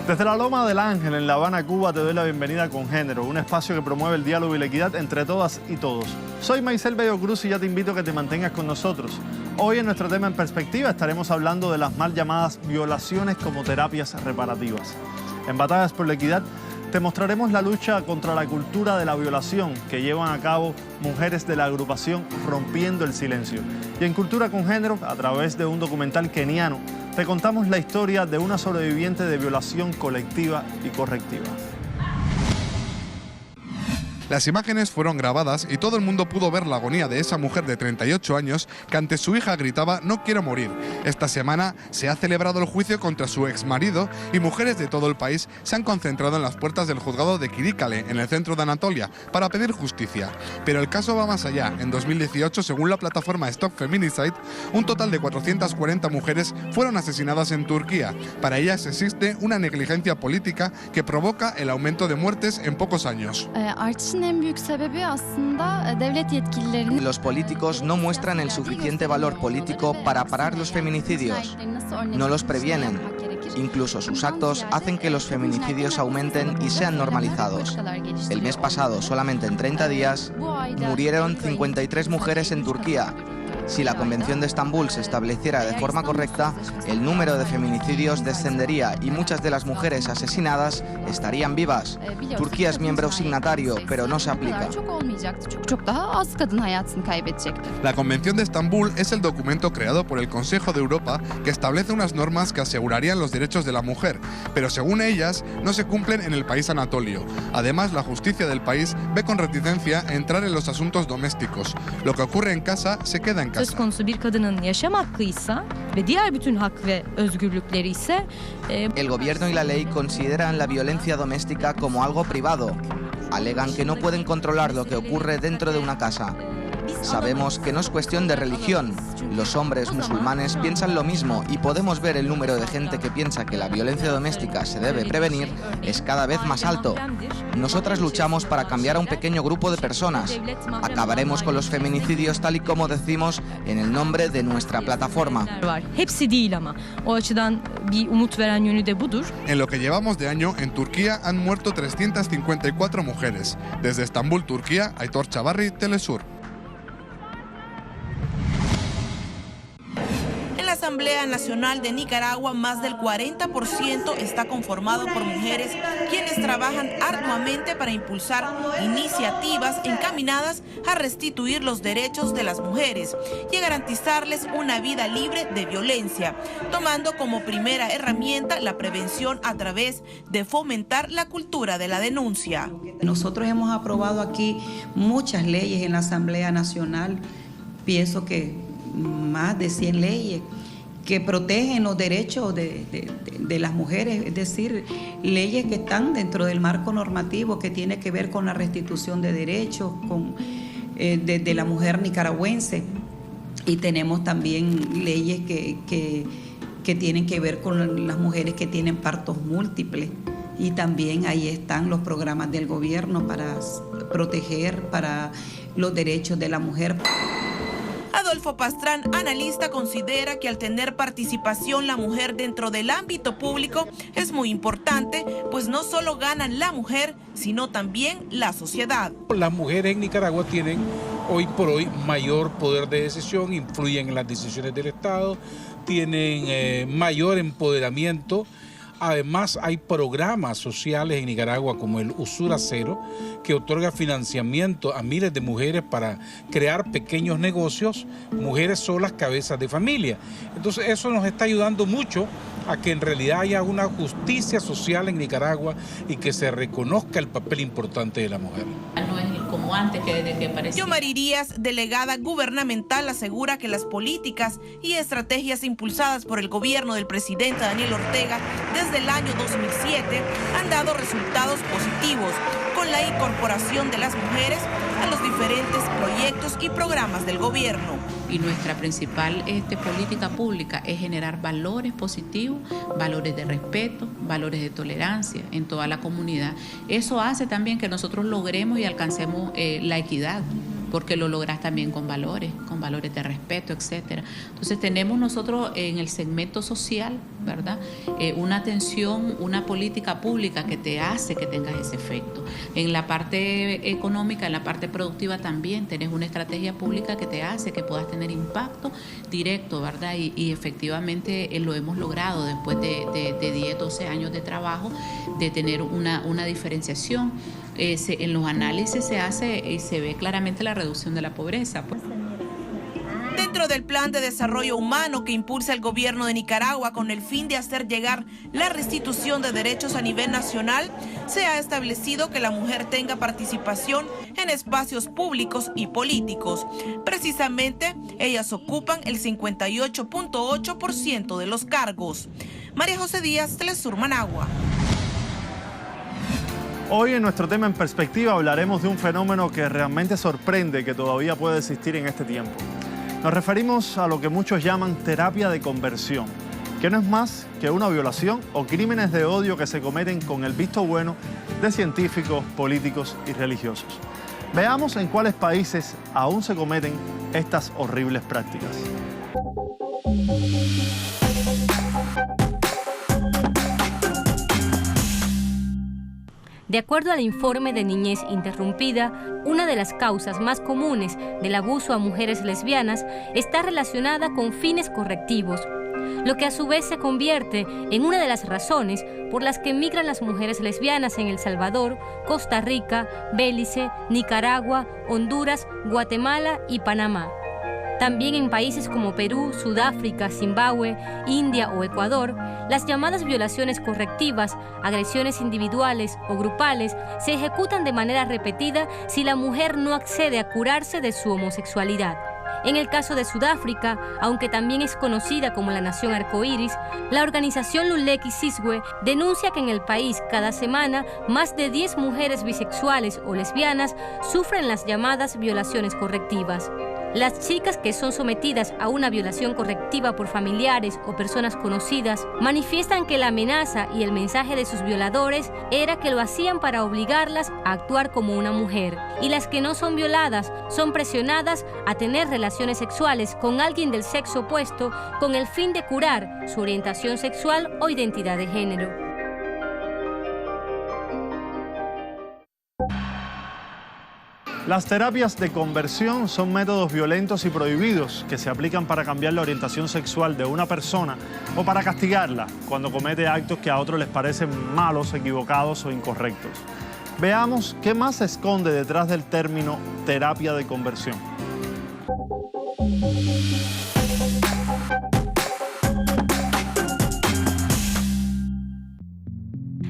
Desde la Loma del Ángel, en La Habana, Cuba, te doy la bienvenida con Género, un espacio que promueve el diálogo y la equidad entre todas y todos. Soy Maisel Bello Cruz y ya te invito a que te mantengas con nosotros. Hoy en nuestro tema en perspectiva estaremos hablando de las mal llamadas violaciones como terapias reparativas. En Batallas por la Equidad te mostraremos la lucha contra la cultura de la violación que llevan a cabo mujeres de la agrupación Rompiendo el Silencio. Y en Cultura con Género, a través de un documental keniano, te contamos la historia de una sobreviviente de violación colectiva y correctiva. Las imágenes fueron grabadas y todo el mundo pudo ver la agonía de esa mujer de 38 años que ante su hija gritaba «No quiero morir». Esta semana se ha celebrado el juicio contra su exmarido y mujeres de todo el país se han concentrado en las puertas del juzgado de Kirikale, en el centro de Anatolia, para pedir justicia. Pero el caso va más allá. En 2018, según la plataforma Stop Feminicide, un total de 440 mujeres fueron asesinadas en Turquía. Para ellas existe una negligencia política que provoca el aumento de muertes en pocos años. Los políticos no muestran el suficiente valor político para parar los feminicidios. No los previenen. Incluso sus actos hacen que los feminicidios aumenten y sean normalizados. El mes pasado, solamente en 30 días, murieron 53 mujeres en Turquía. Si la Convención de Estambul se estableciera de forma correcta, el número de feminicidios descendería y muchas de las mujeres asesinadas estarían vivas. Turquía es miembro signatario, pero no se aplica. La Convención de Estambul es el documento creado por el Consejo de Europa que establece unas normas que asegurarían los derechos de la mujer, pero según ellas no se cumplen en el país anatolio. Además, la justicia del país ve con reticencia entrar en los asuntos domésticos. Lo que ocurre en casa se queda en casa. Söz konusu bir kadının yaşam hakkıysa ve diğer bütün hak ve özgürlükleri ise El gobierno y la ley consideran la violencia doméstica como algo privado. Alegan que no pueden controlar lo que ocurre dentro de una casa. Sabemos que no es cuestión de religión. Los hombres musulmanes piensan lo mismo y podemos ver el número de gente que piensa que la violencia doméstica se debe prevenir es cada vez más alto. Nosotras luchamos para cambiar a un pequeño grupo de personas. Acabaremos con los feminicidios tal y como decimos en el nombre de nuestra plataforma. hepsi değil ama o açıdan bir umut veren yönü de budur. En lo que llevamos de año, en Turquía han muerto 354 mujeres. Desde Estambul, Turquía, Aitor Chavarri, Telesur. En la Asamblea Nacional de Nicaragua, más del 40% está conformado por mujeres quienes trabajan arduamente para impulsar iniciativas encaminadas a restituir los derechos de las mujeres y a garantizarles una vida libre de violencia, tomando como primera herramienta la prevención a través de fomentar la cultura de la denuncia. Nosotros hemos aprobado aquí muchas leyes en la Asamblea Nacional, pienso que más de 100 leyes que protegen los derechos de las mujeres, es decir, leyes que están dentro del marco normativo que tiene que ver con la restitución de derechos de la mujer nicaragüense. Y tenemos también leyes que tienen que ver con las mujeres que tienen partos múltiples. Y también ahí están los programas del gobierno para proteger para los derechos de la mujer. Adolfo Pastrán, analista, considera que al tener participación la mujer dentro del ámbito público es muy importante, pues no solo gana la mujer, sino también la sociedad. Las mujeres en Nicaragua tienen hoy por hoy mayor poder de decisión, influyen en las decisiones del Estado, tienen mayor empoderamiento. Además, hay programas sociales en Nicaragua como el Usura Cero, que otorga financiamiento a miles de mujeres para crear pequeños negocios, mujeres solas, cabezas de familia. Entonces, eso nos está ayudando mucho a que en realidad haya una justicia social en Nicaragua y que se reconozca el papel importante de la mujer. No es como antes que parecía. Yomari Díaz, delegada gubernamental, asegura que las políticas y estrategias impulsadas por el gobierno del presidente Daniel Ortega desde desde el año 2007 han dado resultados positivos con la incorporación de las mujeres a los diferentes proyectos y programas del gobierno. Y nuestra principal política pública es generar valores positivos, valores de respeto, valores de tolerancia en toda la comunidad. Eso hace también que nosotros logremos y alcancemos la equidad, porque lo logras también con valores de respeto, etcétera. Entonces tenemos nosotros en el segmento social, ¿verdad? Una atención, una política pública que te hace que tengas ese efecto. En la parte económica, en la parte productiva también tenés una estrategia pública que te hace que puedas tener impacto directo, ¿verdad? Y efectivamente lo hemos logrado después de 10, 12 años de trabajo, de tener una diferenciación. En los análisis se hace y se ve claramente la reducción de la pobreza. Dentro del plan de desarrollo humano que impulsa el gobierno de Nicaragua con el fin de hacer llegar la restitución de derechos a nivel nacional, se ha establecido que la mujer tenga participación en espacios públicos y políticos. Precisamente, ellas ocupan el 58.8% de los cargos. María José Díaz, Telesur Managua. Hoy en nuestro tema en perspectiva hablaremos de un fenómeno que realmente sorprende que todavía puede existir en este tiempo. Nos referimos a lo que muchos llaman terapia de conversión, que no es más que una violación o crímenes de odio que se cometen con el visto bueno de científicos, políticos y religiosos. Veamos en cuáles países aún se cometen estas horribles prácticas. De acuerdo al informe de Niñez Interrumpida, una de las causas más comunes del abuso a mujeres lesbianas está relacionada con fines correctivos, lo que a su vez se convierte en una de las razones por las que emigran las mujeres lesbianas en El Salvador, Costa Rica, Belice, Nicaragua, Honduras, Guatemala y Panamá. También en países como Perú, Sudáfrica, Zimbabue, India o Ecuador, las llamadas violaciones correctivas, agresiones individuales o grupales, se ejecutan de manera repetida si la mujer no accede a curarse de su homosexualidad. En el caso de Sudáfrica, aunque también es conocida como la Nación Arcoíris, la organización Luleki Sizwe denuncia que en el país cada semana más de 10 mujeres bisexuales o lesbianas sufren las llamadas violaciones correctivas. Las chicas que son sometidas a una violación correctiva por familiares o personas conocidas manifiestan que la amenaza y el mensaje de sus violadores era que lo hacían para obligarlas a actuar como una mujer, y las que no son violadas son presionadas a tener relaciones sexuales con alguien del sexo opuesto con el fin de curar su orientación sexual o identidad de género. Las terapias de conversión son métodos violentos y prohibidos que se aplican para cambiar la orientación sexual de una persona o para castigarla cuando comete actos que a otros les parecen malos, equivocados o incorrectos. Veamos qué más se esconde detrás del término terapia de conversión.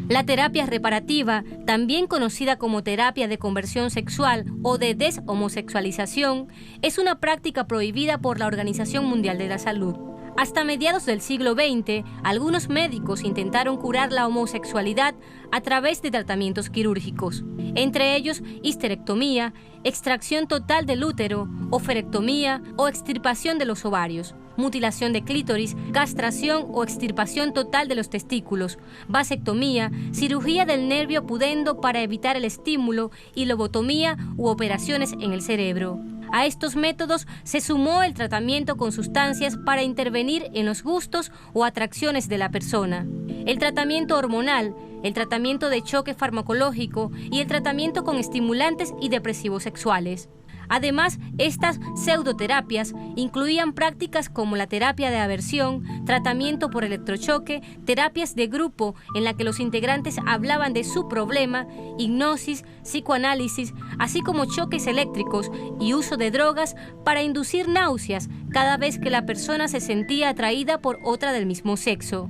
La terapia reparativa, también conocida como terapia de conversión sexual o de deshomosexualización, es una práctica prohibida por la Organización Mundial de la Salud. Hasta mediados del siglo XX, algunos médicos intentaron curar la homosexualidad a través de tratamientos quirúrgicos, entre ellos histerectomía, extracción total del útero, oferectomía o extirpación de los ovarios, mutilación de clítoris, castración o extirpación total de los testículos, vasectomía, cirugía del nervio pudendo para evitar el estímulo y lobotomía u operaciones en el cerebro. A estos métodos se sumó el tratamiento con sustancias para intervenir en los gustos o atracciones de la persona, el tratamiento hormonal, el tratamiento de choque farmacológico y el tratamiento con estimulantes y depresivos sexuales. Además, estas pseudoterapias incluían prácticas como la terapia de aversión, tratamiento por electrochoque, terapias de grupo en la que los integrantes hablaban de su problema, hipnosis, psicoanálisis, así como choques eléctricos y uso de drogas para inducir náuseas cada vez que la persona se sentía atraída por otra del mismo sexo.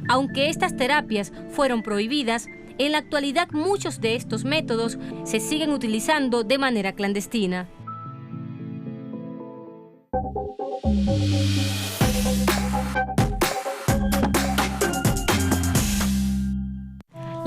Aunque estas terapias fueron prohibidas, en la actualidad muchos de estos métodos se siguen utilizando de manera clandestina.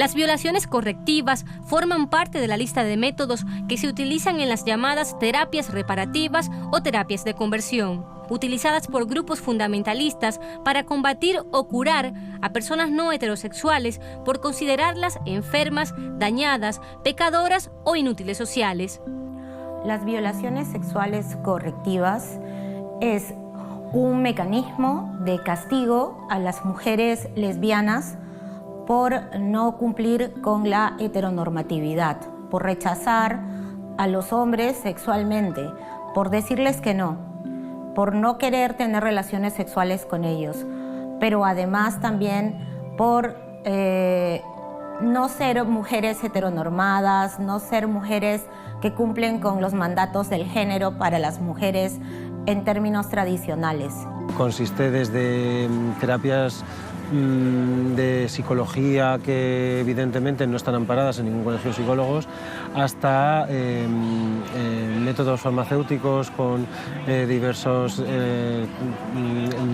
Las violaciones correctivas forman parte de la lista de métodos que se utilizan en las llamadas terapias reparativas o terapias de conversión, utilizadas por grupos fundamentalistas para combatir o curar a personas no heterosexuales por considerarlas enfermas, dañadas, pecadoras o inútiles sociales. Las violaciones sexuales correctivas es un mecanismo de castigo a las mujeres lesbianas por no cumplir con la heteronormatividad, por rechazar a los hombres sexualmente, por decirles que no, por no querer tener relaciones sexuales con ellos, pero además también por no ser mujeres heteronormadas, no ser mujeres que cumplen con los mandatos del género para las mujeres en términos tradicionales. Consiste desde terapias de psicología que evidentemente no están amparadas en ningún colegio de psicólogos, hasta métodos farmacéuticos con diversos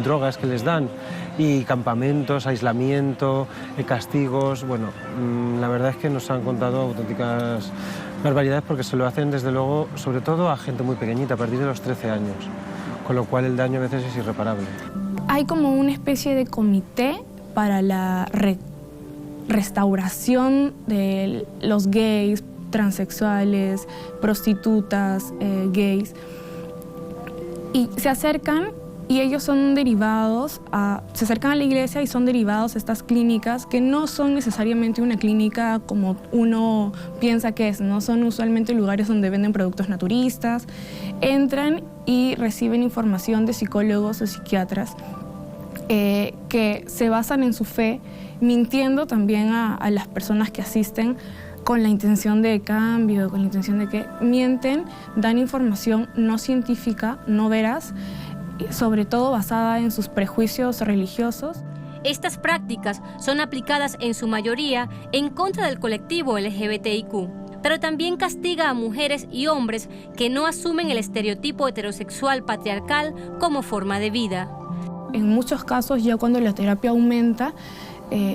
drogas que les dan, y campamentos, aislamiento, castigos. Bueno, la verdad es que nos han contado auténticas barbaridades, porque se lo hacen desde luego sobre todo a gente muy pequeñita, a partir de los 13 años, con lo cual el daño a veces es irreparable. Hay como una especie de comité para la restauración de los gays, transexuales, prostitutas, gays, y se acercan y ellos son derivados, se acercan a la iglesia y son derivados a estas clínicas que no son necesariamente una clínica como uno piensa que es, no son usualmente lugares donde venden productos naturistas. Entran y reciben información de psicólogos o psiquiatras que se basan en su fe, mintiendo también a las personas que asisten con la intención de cambio, con la intención de que mienten, dan información no científica, no veraz, sobre todo basada en sus prejuicios religiosos. Estas prácticas son aplicadas en su mayoría en contra del colectivo LGBTIQ, pero también castiga a mujeres y hombres que no asumen el estereotipo heterosexual patriarcal como forma de vida. En muchos casos, ya cuando la terapia aumenta,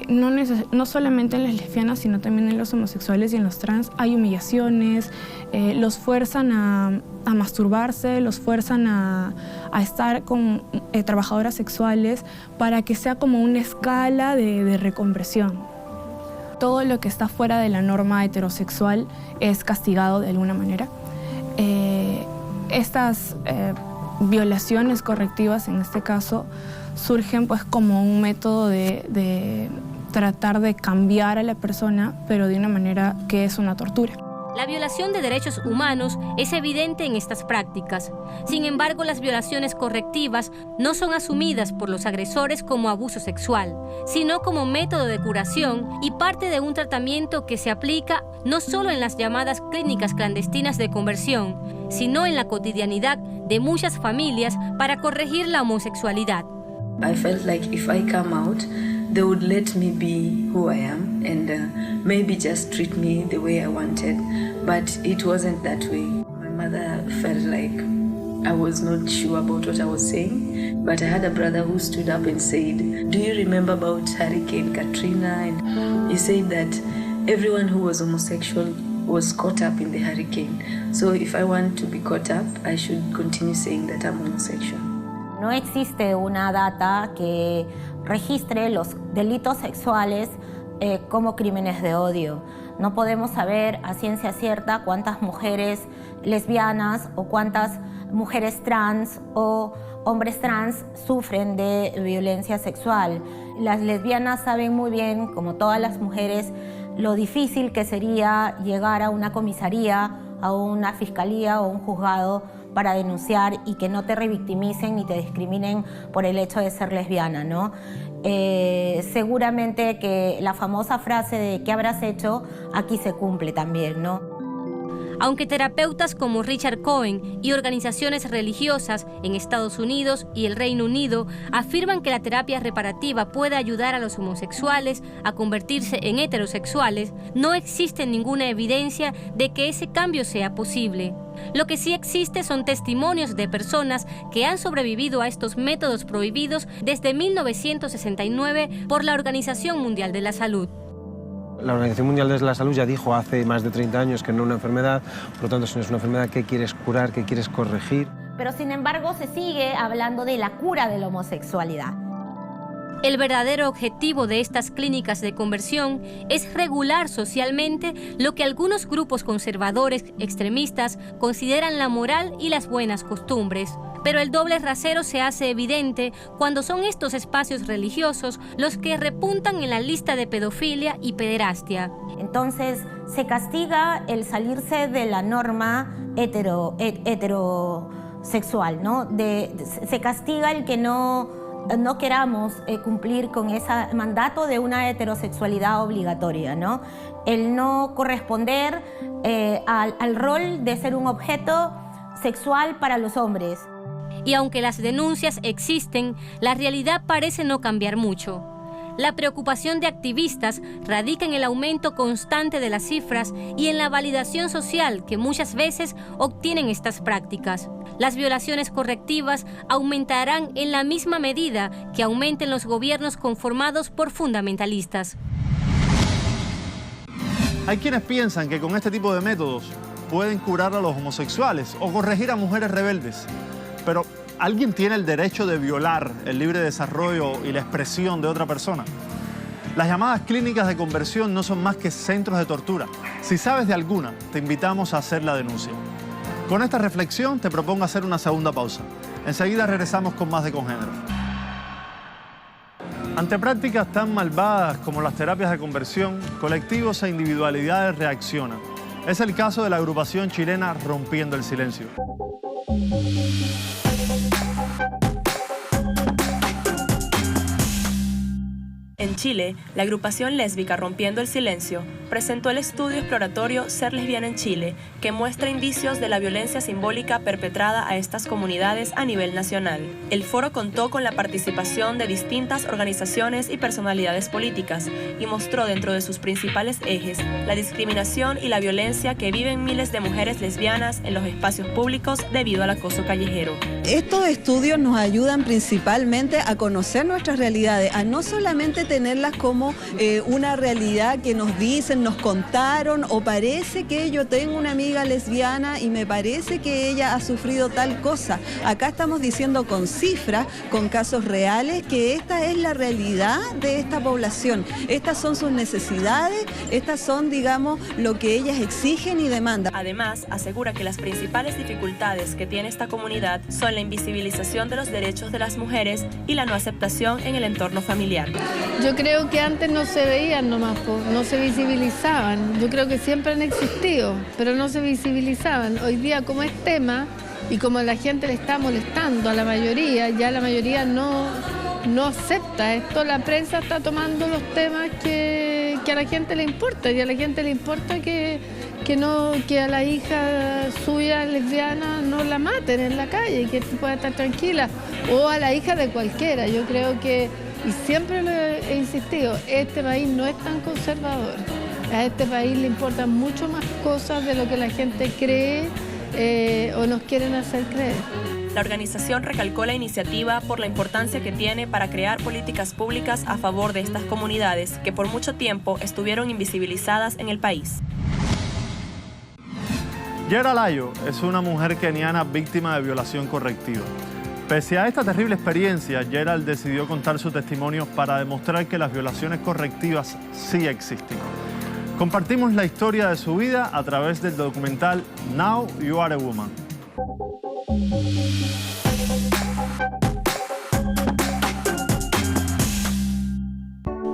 no solamente en las lesbianas, sino también en los homosexuales y en los trans, hay humillaciones, los fuerzan a masturbarse, los fuerzan a estar con trabajadoras sexuales para que sea como una escala de reconversión. Todo lo que está fuera de la norma heterosexual es castigado de alguna manera. Estas violaciones correctivas, en este caso, surgen pues como un método de tratar de cambiar a la persona, pero de una manera que es una tortura. La violación de derechos humanos es evidente en estas prácticas. Sin embargo, las violaciones correctivas no son asumidas por los agresores como abuso sexual, sino como método de curación y parte de un tratamiento que se aplica no solo en las llamadas clínicas clandestinas de conversión, sino en la cotidianidad de muchas familias para corregir la homosexualidad. I felt like if I come out, they would let me be who I am and maybe just treat me the way I wanted, but it wasn't that way. My mother felt like I was not sure about what I was saying, but I had a brother who stood up and said, "Do you remember about Hurricane Katrina?" And he said that everyone who was homosexual was caught up in the hurricane. So if I want to be caught up, I should continue saying that I'm homosexual. No existe una data que registre los delitos sexuales como crímenes de odio. No podemos saber a ciencia cierta cuántas mujeres lesbianas o cuántas mujeres trans o hombres trans sufren de violencia sexual. Las lesbianas saben muy bien, como todas las mujeres, lo difícil que sería llegar a una comisaría, a una fiscalía o un juzgado para denunciar y que no te revictimicen ni te discriminen por el hecho de ser lesbiana, ¿no? Seguramente que la famosa frase de ¿qué habrás hecho? Aquí se cumple también, ¿no? Aunque terapeutas como Richard Cohen y organizaciones religiosas en Estados Unidos y el Reino Unido afirman que la terapia reparativa puede ayudar a los homosexuales a convertirse en heterosexuales, no existe ninguna evidencia de que ese cambio sea posible. Lo que sí existe son testimonios de personas que han sobrevivido a estos métodos prohibidos desde 1969 por la Organización Mundial de la Salud. La Organización Mundial de la Salud ya dijo hace más de 30 años que no es una enfermedad, por lo tanto, si no es una enfermedad, ¿qué quieres curar, qué quieres corregir? Pero sin embargo se sigue hablando de la cura de la homosexualidad. El verdadero objetivo de estas clínicas de conversión es regular socialmente lo que algunos grupos conservadores extremistas consideran la moral y las buenas costumbres. Pero el doble rasero se hace evidente cuando son estos espacios religiosos los que repuntan en la lista de pedofilia y pederastia. Entonces se castiga el salirse de la norma heterosexual, ¿no? Se castiga el que no queramos cumplir con ese mandato de una heterosexualidad obligatoria, ¿no? El no corresponder al rol de ser un objeto sexual para los hombres. Y aunque las denuncias existen, la realidad parece no cambiar mucho. La preocupación de activistas radica en el aumento constante de las cifras y en la validación social que muchas veces obtienen estas prácticas. Las violaciones correctivas aumentarán en la misma medida que aumenten los gobiernos conformados por fundamentalistas. Hay quienes piensan que con este tipo de métodos pueden curar a los homosexuales o corregir a mujeres rebeldes. Pero, ¿alguien tiene el derecho de violar el libre desarrollo y la expresión de otra persona? Las llamadas clínicas de conversión no son más que centros de tortura. Si sabes de alguna, te invitamos a hacer la denuncia. Con esta reflexión te propongo hacer una segunda pausa. Enseguida regresamos con más de Congénero. Ante prácticas tan malvadas como las terapias de conversión, colectivos e individualidades reaccionan. Es el caso de la agrupación chilena Rompiendo el Silencio. En Chile, la agrupación lésbica Rompiendo el Silencio presentó el estudio exploratorio Ser lesbiana en Chile, que muestra indicios de la violencia simbólica perpetrada a estas comunidades a nivel nacional. El foro contó con la participación de distintas organizaciones y personalidades políticas y mostró dentro de sus principales ejes la discriminación y la violencia que viven miles de mujeres lesbianas en los espacios públicos debido al acoso callejero. Estos estudios nos ayudan principalmente a conocer nuestras realidades, a no solamente tenerlas como una realidad que nos dicen, nos contaron, o parece que yo tengo una amiga lesbiana y me parece que ella ha sufrido tal cosa. Acá estamos diciendo con cifras, con casos reales, que esta es la realidad de esta población. Estas son sus necesidades, estas son, digamos, lo que ellas exigen y demandan. Además, asegura que las principales dificultades que tiene esta comunidad son la invisibilización de los derechos de las mujeres y la no aceptación en el entorno familiar. Yo creo que antes no se veían nomás, no se visibilizaban. Yo creo que siempre han existido, pero no se visibilizaban. Hoy día, como es tema y como la gente le está molestando a la mayoría, ya la mayoría no acepta esto. La prensa está tomando los temas que a la gente le importa, y a la gente le importa que a la hija suya lesbiana no la maten en la calle y que pueda estar tranquila, o a la hija de cualquiera. Yo creo que, y siempre lo he insistido, este país no es tan conservador. A este país le importan mucho más cosas de lo que la gente cree o nos quieren hacer creer. La organización recalcó la iniciativa por la importancia que tiene para crear políticas públicas a favor de estas comunidades que por mucho tiempo estuvieron invisibilizadas en el país. Yera Layo es una mujer keniana víctima de violación correctiva. Pese a esta terrible experiencia, Gerald decidió contar su testimonio para demostrar que las violaciones correctivas sí existen. Compartimos la historia de su vida a través del documental Now You Are a Woman.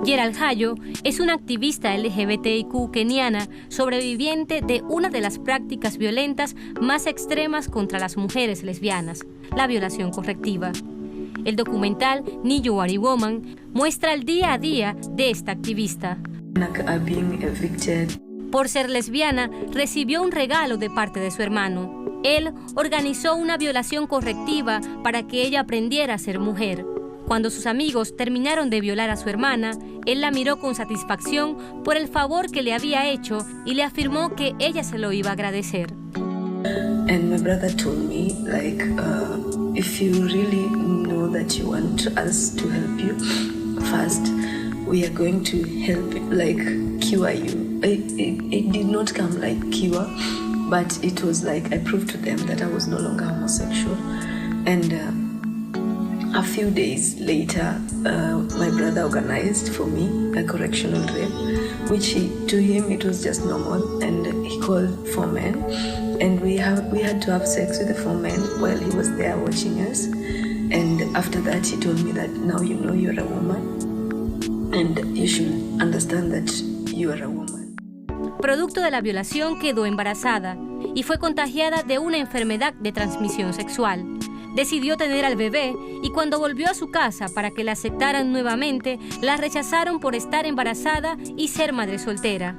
Gerald Layo es una activista LGBTIQ keniana sobreviviente de una de las prácticas violentas más extremas contra las mujeres lesbianas, la violación correctiva. El documental Now You Are a Woman muestra el día a día de esta activista. Por ser lesbiana, recibió un regalo de parte de su hermano. Él organizó una violación correctiva para que ella aprendiera a ser mujer. Cuando sus amigos terminaron de violar a su hermana, él la miró con satisfacción por el favor que le había hecho y le afirmó que ella se lo iba a agradecer. And my brother told me, if you really know that you want us to help you, first we are going to help, like, cure you. It did not come like cure, but it was like I proved to them that I was no longer homosexual. And a few days later, my brother organized for me a correctional rape, which to him it was just normal, and he called 4 men, and we had to have sex with the 4 men while he was there watching us. And after that, he told me that now you know you're a woman, and you should understand that you are a woman. Producto de la violación quedó embarazada y fue contagiada de una enfermedad de transmisión sexual. Decidió tener al bebé y cuando volvió a su casa para que la aceptaran nuevamente, la rechazaron por estar embarazada y ser madre soltera.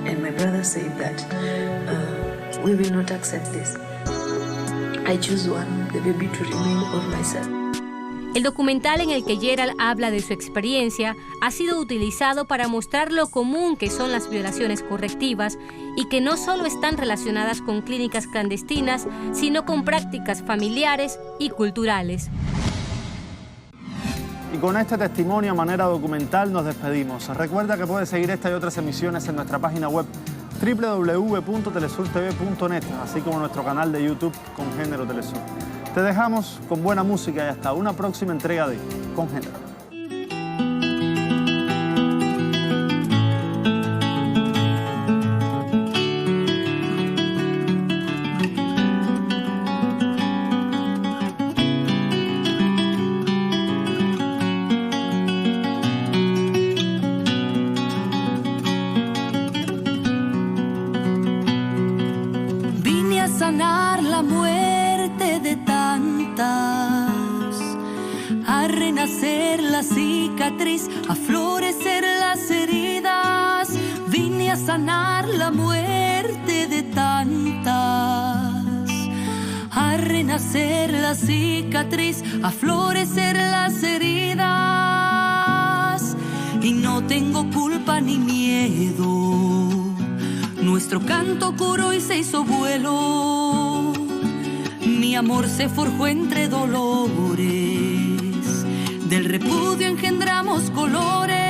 And my brother said that we will not accept this. I choose the baby to remain of myself. El documental en el que Gerald habla de su experiencia ha sido utilizado para mostrar lo común que son las violaciones correctivas y que no solo están relacionadas con clínicas clandestinas, sino con prácticas familiares y culturales. Y con este testimonio a manera documental nos despedimos. Recuerda que puedes seguir esta y otras emisiones en nuestra página web www.telesurtv.net, así como nuestro canal de YouTube Congénero Telesur. Te dejamos con buena música y hasta una próxima entrega de Congénero. Vine a sanar la muerte de tantas, a renacer la cicatriz, a florecer las heridas. Vine a sanar la muerte de tantas, a renacer la cicatriz, a florecer las heridas. Y no tengo culpa ni miedo, nuestro canto curó y se hizo vuelo. Mi amor se forjó entre dolores, del repudio engendramos colores.